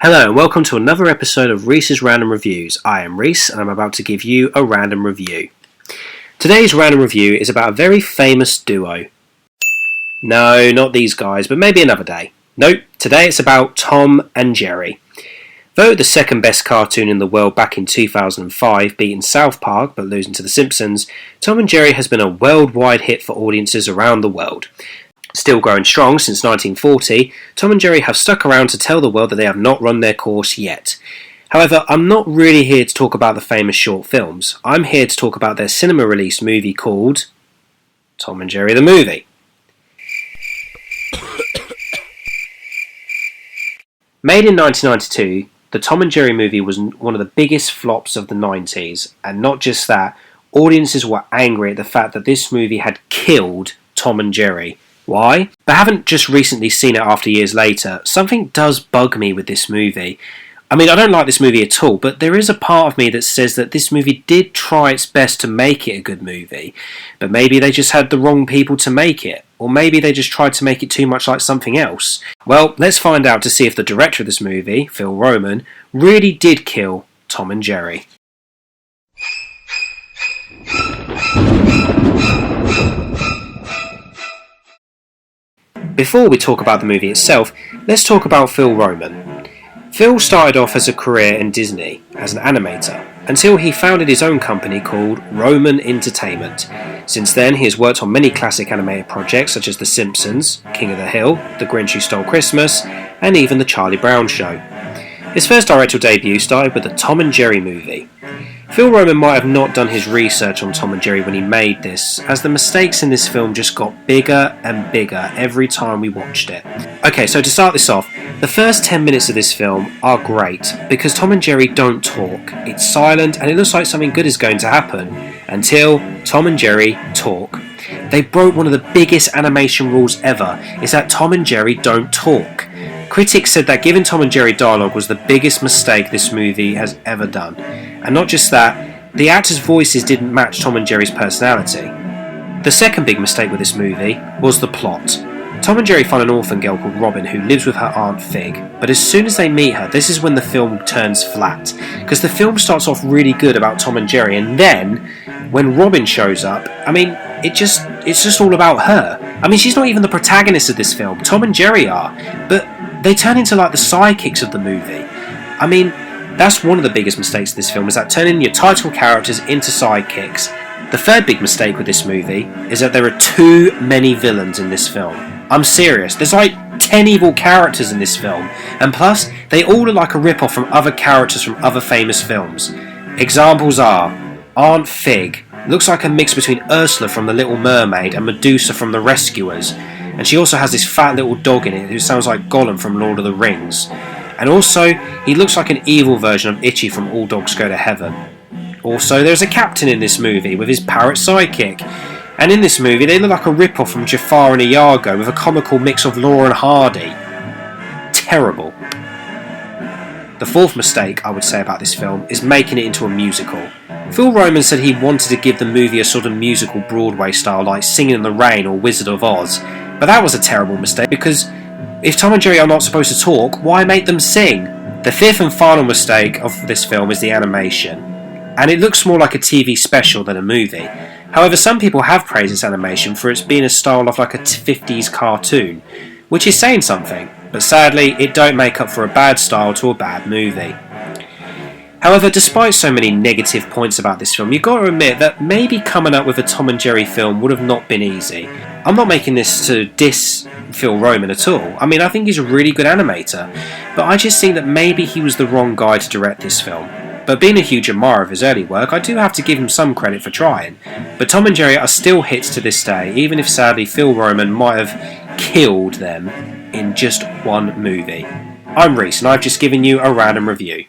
Hello and welcome to another episode of Reese's Random Reviews. I am Reese and I'm about to give you a random review. Today's random review is about a very famous duo. No, not these guys, but maybe another day. Nope, today it's about Tom and Jerry. Voted the second best cartoon in the world back in 2005, beating South Park but losing to The Simpsons, Tom and Jerry has been a worldwide hit for audiences around the world. Still growing strong since 1940, Tom and Jerry have stuck around to tell the world that they have not run their course yet. However, I'm not really here to talk about the famous short films. I'm here to talk about their cinema-released movie called Tom and Jerry the Movie. Made in 1992, the Tom and Jerry movie was one of the biggest flops of the 90s, and not just that, audiences were angry at the fact that this movie had killed Tom and Jerry. Why? I haven't just recently seen it after years later. Something does bug me with this movie. I mean, I don't like this movie at all, but there is a part of me that says that this movie did try its best to make it a good movie, but maybe they just had the wrong people to make it, or maybe they just tried to make it too much like something else. Well, let's find out to see if the director of this movie, Phil Roman, really did kill Tom and Jerry. Before we talk about the movie itself, let's talk about Phil Roman. Phil started off as a career in Disney as an animator, until he founded his own company called Roman Entertainment. Since then, he has worked on many classic animated projects such as The Simpsons, King of the Hill, The Grinch Who Stole Christmas, and even The Charlie Brown Show. His first directorial debut started with the Tom and Jerry movie. Phil Roman might have not done his research on Tom and Jerry when he made this, as the mistakes in this film just got bigger and bigger every time we watched it. Okay, so to start this off, the first 10 minutes of this film are great, because Tom and Jerry don't talk. It's silent and it looks like something good is going to happen, until Tom and Jerry talk. They broke one of the biggest animation rules ever, is that Tom and Jerry don't talk. Critics said that giving Tom and Jerry dialogue was the biggest mistake this movie has ever done. And not just that, the actors' voices didn't match Tom and Jerry's personality. The second big mistake with this movie was the plot. Tom and Jerry find an orphan girl called Robin who lives with her Aunt Fig, but as soon as they meet her, this is when the film turns flat. Because the film starts off really good about Tom and Jerry, and then, when Robin shows up, I mean, it's just all about her. I mean, she's not even the protagonist of this film. Tom and Jerry are, but they turn into like the sidekicks of the movie. I mean, that's one of the biggest mistakes of this film, is that turning your title characters into sidekicks. The third big mistake with this movie is that there are too many villains in this film. I'm serious, there's like 10 evil characters in this film, and plus, they all look like a rip-off from other characters from other famous films. Examples are Aunt Fig, looks like a mix between Ursula from The Little Mermaid and Medusa from The Rescuers, and she also has this fat little dog in it who sounds like Gollum from Lord of the Rings. And also, he looks like an evil version of Itchy from All Dogs Go to Heaven. Also, there's a captain in this movie with his parrot sidekick. And in this movie, they look like a rip-off from Jafar and Iago with a comical mix of Laurel and Hardy. Terrible. The fourth mistake I would say about this film is making it into a musical. Phil Roman said he wanted to give the movie a sort of musical Broadway style like Singing in the Rain or Wizard of Oz. But that was a terrible mistake, because if Tom and Jerry are not supposed to talk, why make them sing? The fifth and final mistake of this film is the animation, and it looks more like a TV special than a movie. However, some people have praised this animation for its being a style of like a 50s cartoon, which is saying something, but sadly it don't make up for a bad style to a bad movie. However, despite so many negative points about this film, you've got to admit that maybe coming up with a Tom and Jerry film would have not been easy. I'm not making this to diss Phil Roman at all. I mean, I think he's a really good animator, but I just think that maybe he was the wrong guy to direct this film. But being a huge admirer of his early work, I do have to give him some credit for trying. But Tom and Jerry are still hits to this day, even if sadly Phil Roman might have killed them in just one movie. I'm Reese, and I've just given you a random review.